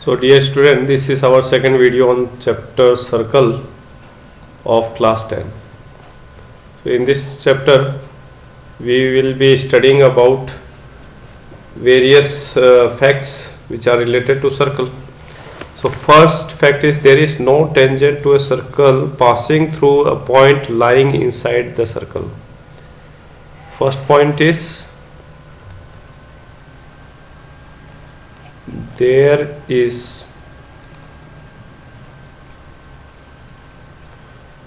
So dear student, this is our second video on chapter circle of class 10. So in this chapter we will be studying about various facts which are related to circle. So first fact is there is no tangent to a circle passing through a point lying inside the circle. First point is there is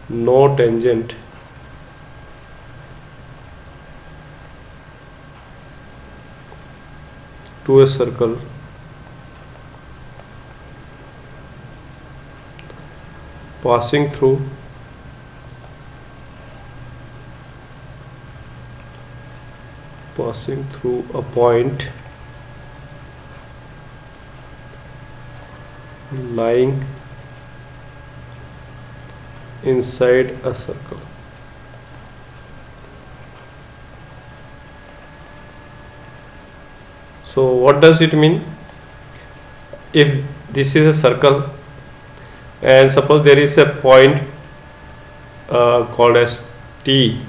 no tangent to a circle passing through a point lying inside a circle. So what does it mean? If this is a circle and suppose there is a point called as T,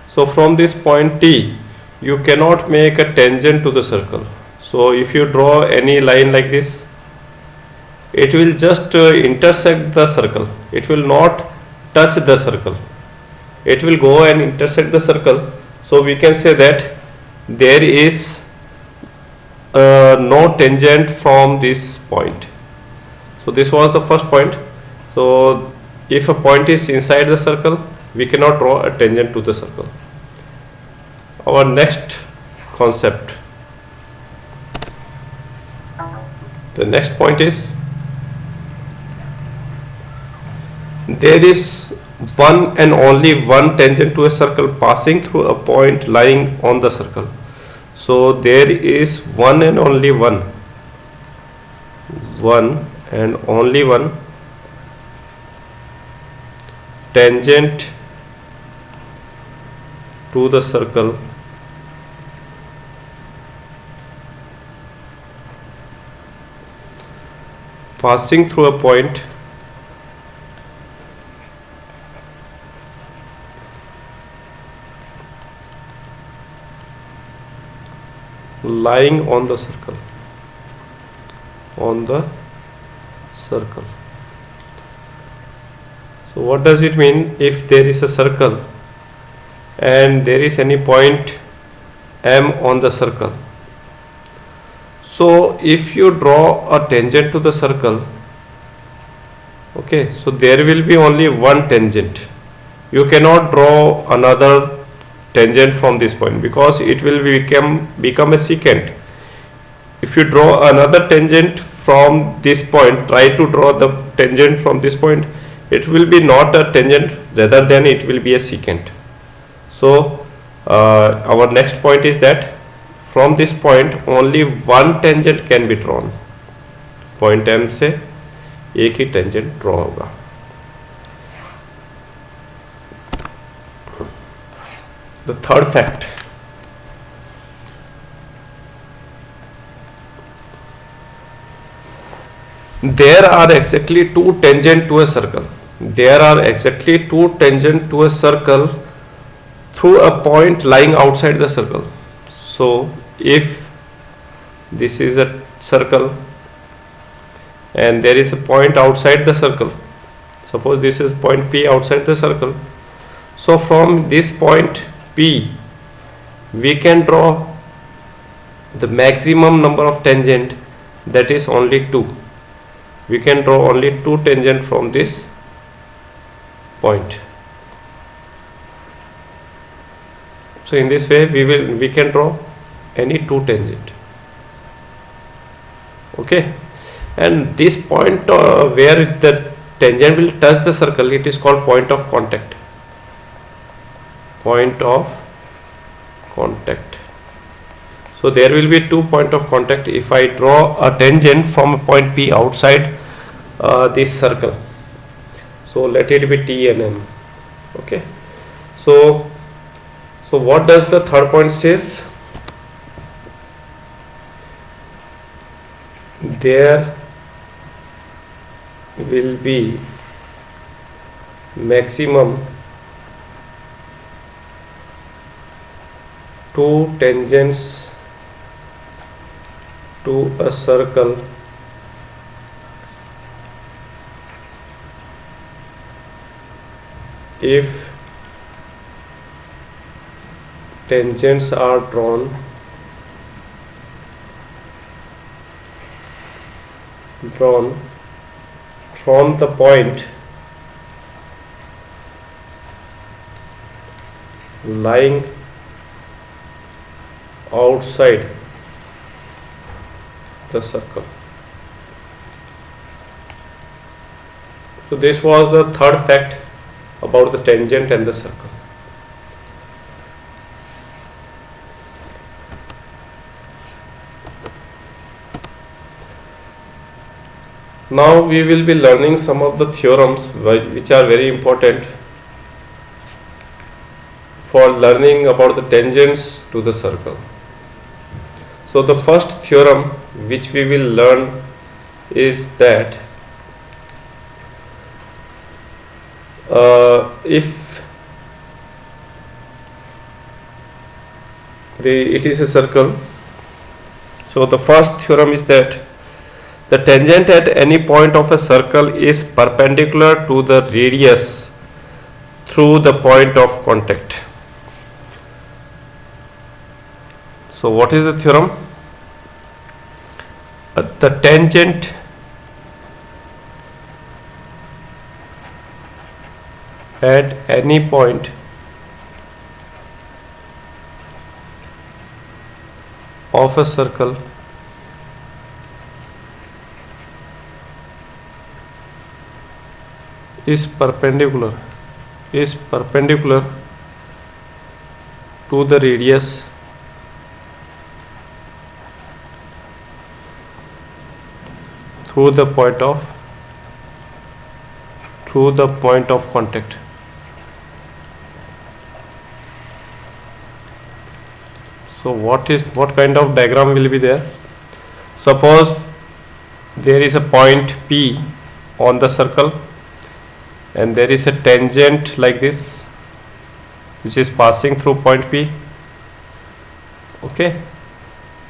so from this point T you cannot make a tangent to the circle. So if you draw any line like this, it will just intersect the circle, it will not touch the circle, it will go and intersect the circle. So we can say that there is no tangent from this point. So this was the first point. So if a point is inside the circle, we cannot draw a tangent to the circle. Our next concept, the next point is there is one and only one tangent to a circle passing through a point lying on the circle. So there is one and only one tangent to the circle passing through a point lying on the circle. So what does it mean? If there is a circle and there is any point M on the circle, so if you draw a tangent to the circle, okay, so there will be only one tangent. You cannot draw another tangent from this point because it will become a secant. If you draw another tangent from this point, try to draw the tangent from this point, it will be not a tangent, rather than it will be a secant. So our next point is that from this point only one tangent can be drawn. Point M से एक ही tangent draw होगा. The third fact, there are exactly two tangent to a circle. There are exactly two tangent to a circle through a point lying outside the circle. So if this is a circle and there is a point outside the circle, suppose this is point P outside the circle, so from this point P we can draw the maximum number of tangent, that is only 2. We can draw only 2 tangent from this point. So in this way we can draw any 2 tangent. Okay, and this point where the tangent will touch the circle, it is called point of contact. Point of contact. So there will be 2 point of contact if I draw a tangent from a point P outside this circle. So let it be T and M. Okay, so what does the third point says? there will be maximum two tangents to a circle if tangents are drawn from the point lying outside the circle. So this was the third fact about the tangent and the circle. Now we will be learning some of the theorems which are very important for learning about the tangents to the circle. So the first theorem which we will learn is that if it is a circle, so the first theorem is that the tangent at any point of a circle is perpendicular to the radius through the point of contact. So what is the theorem? The tangent at any point of a circle is perpendicular to the radius through the point of contact. So what kind of diagram will be there? Suppose there is a point P on the circle and there is a tangent like this which is passing through point P. Okay,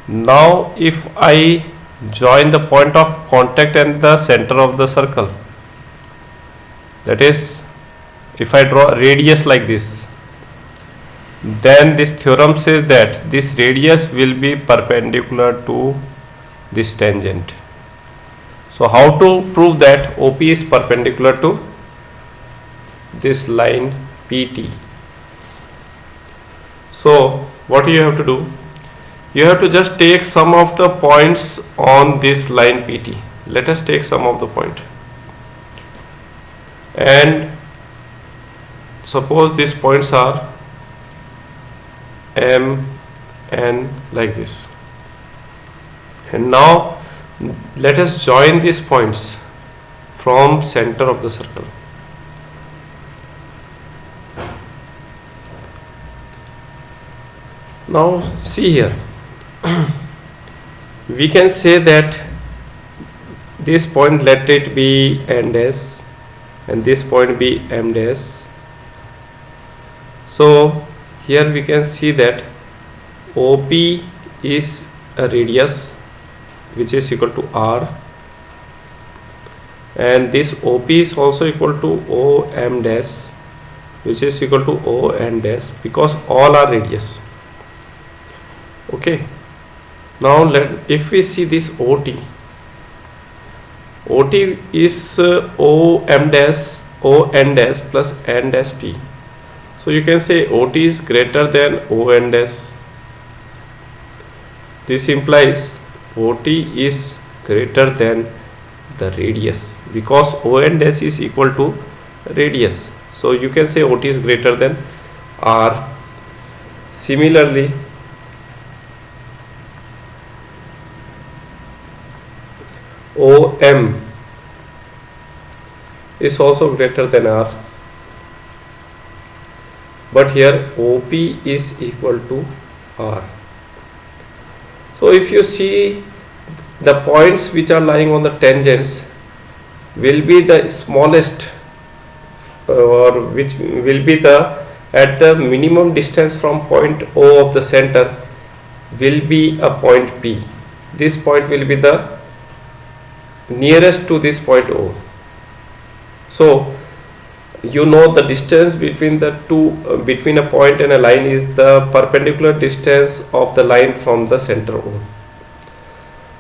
now if I join the point of contact and the center of the circle, that is, if I draw a radius like this, then this theorem says that this radius will be perpendicular to this tangent. So how to prove that OP is perpendicular to this line PT? So what you have to do? You have to just take some of the points on this line PT. Let us take some of the point. And suppose these points are M, N, like this. And now let us join these points from center of the circle. Now see here. We can say that this point, let it be N dash and this point be M dash. So here we can see that OP is a radius which is equal to R, and this OP is also equal to OM dash which is equal to ON dash, because all are radius. Okay, now if we see this OT is OM dash ON dash plus N dash T. So you can say OT is greater than ON dash. This implies OT is greater than the radius, because ON dash is equal to radius. So you can say OT is greater than R. Similarly, OM is also greater than R, but here OP is equal to R. So if you see the points which are lying on the tangents will be the smallest, or which will be the at the minimum distance from point O of the center will be a point P. This point will be the nearest to this point O. So you know the distance between the two, between a point and a line is the perpendicular distance of the line from the center O.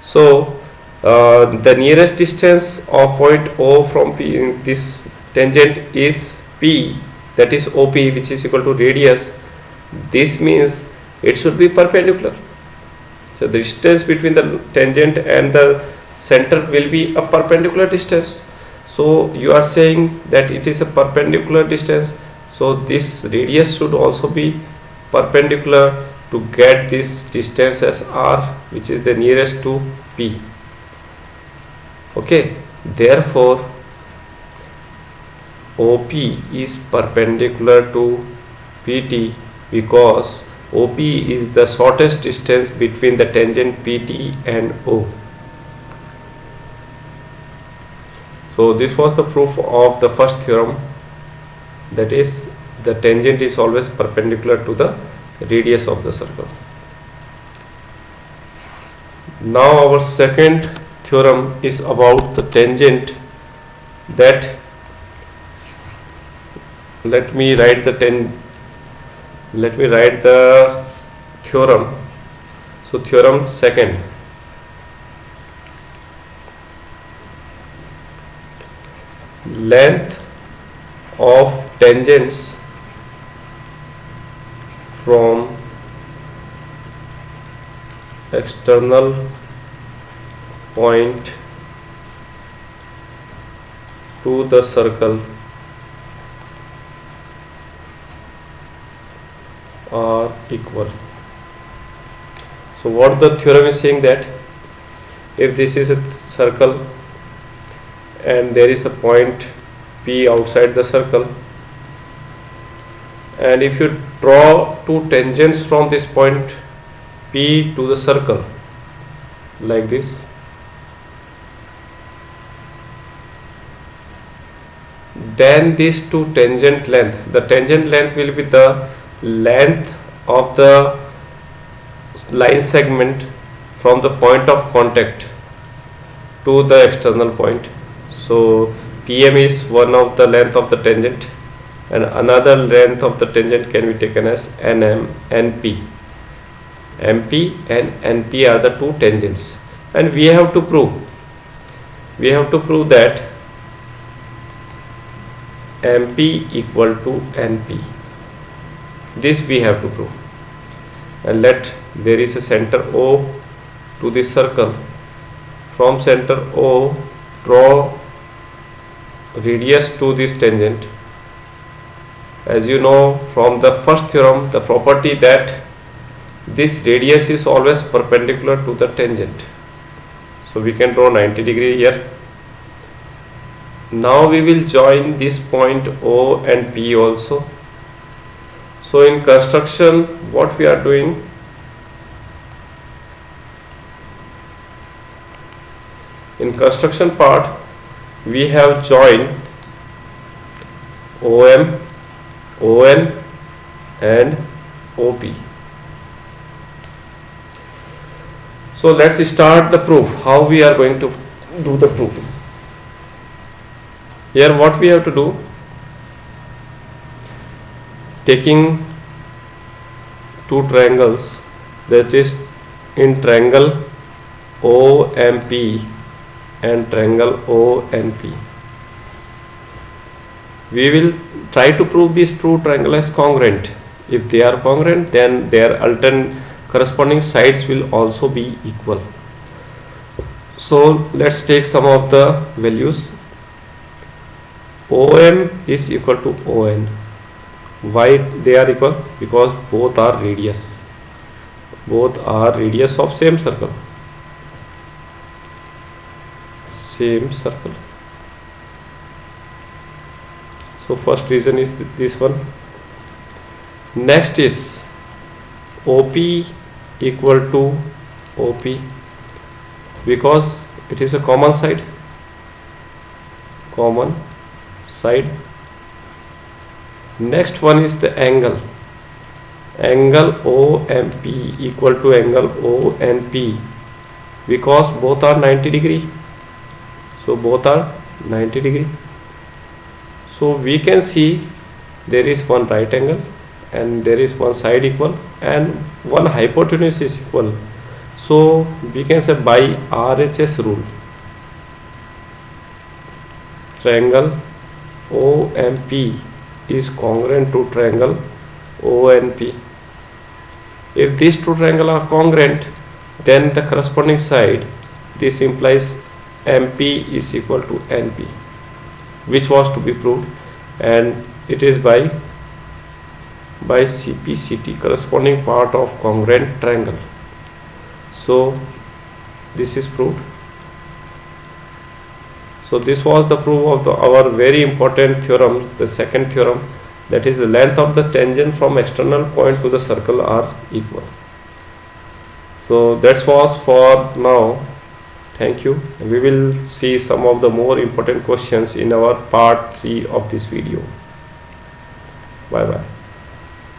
So the nearest distance of point O from P in this tangent is P, that is OP, which is equal to radius. This means it should be perpendicular. So the distance between the tangent and the center will be a perpendicular distance. So you are saying that it is a perpendicular distance, so this radius should also be perpendicular to get this distance as R, which is the nearest to P. Okay, therefore OP is perpendicular to PT because OP is the shortest distance between the tangent PT and O. So this was the proof of the first theorem, that is the tangent is always perpendicular to the radius of the circle. Now our second theorem is about the tangent, that let me write the theorem. So theorem second. Length of tangents from external point to the circle are equal. So what the theorem is saying, that if this is a circle and there is a point P outside the circle, and if you draw two tangents from this point P to the circle like this, then these two tangent length, the tangent length will be the length of the line segment from the point of contact to the external point. So PM is one of the length of the tangent, and another length of the tangent can be taken as NM, NP. MP and NP are the two tangents, and we have to prove that MP equal to NP. This we have to prove. And let there is a center O to this circle. From center O, draw radius to this tangent. As you know from the first theorem, the property that this radius is always perpendicular to the tangent. So we can draw 90° here. Now we will join this point O and P also. So in construction, what we are doing, in construction part, we have joined OM, ON and OP. So let's start the proof. How we are going to do the proving. Here what we have to do, taking two triangles, that is in triangle OMP and triangle ONP. We will try to prove these two triangles as congruent. If they are congruent, then their alternate corresponding sides will also be equal. So let's take some of the values. OM is equal to ON. Why they are equal? Because both are radius. Both are radius of same circle. Same circle. So first reason is this one. Next is OP equal to OP. because it is a common side. Common side. Next one is the angle. Angle OMP equal to angle ONP, because both are 90 degree. So both are 90 degree. So we can see there is one right angle and there is one side equal and one hypotenuse is equal. So we can say by RHS rule, triangle OMP is congruent to triangle ONP. If these two triangles are congruent, then the corresponding side, this implies MP is equal to NP, which was to be proved, and it is by CPCT, corresponding part of congruent triangle. So this is proved. So this was the proof of our very important theorems. The second theorem, that is the length of the tangent from external point to the circle are equal. So that was for now. Thank you. We will see some of the more important questions in our part 3 of this video. Bye bye.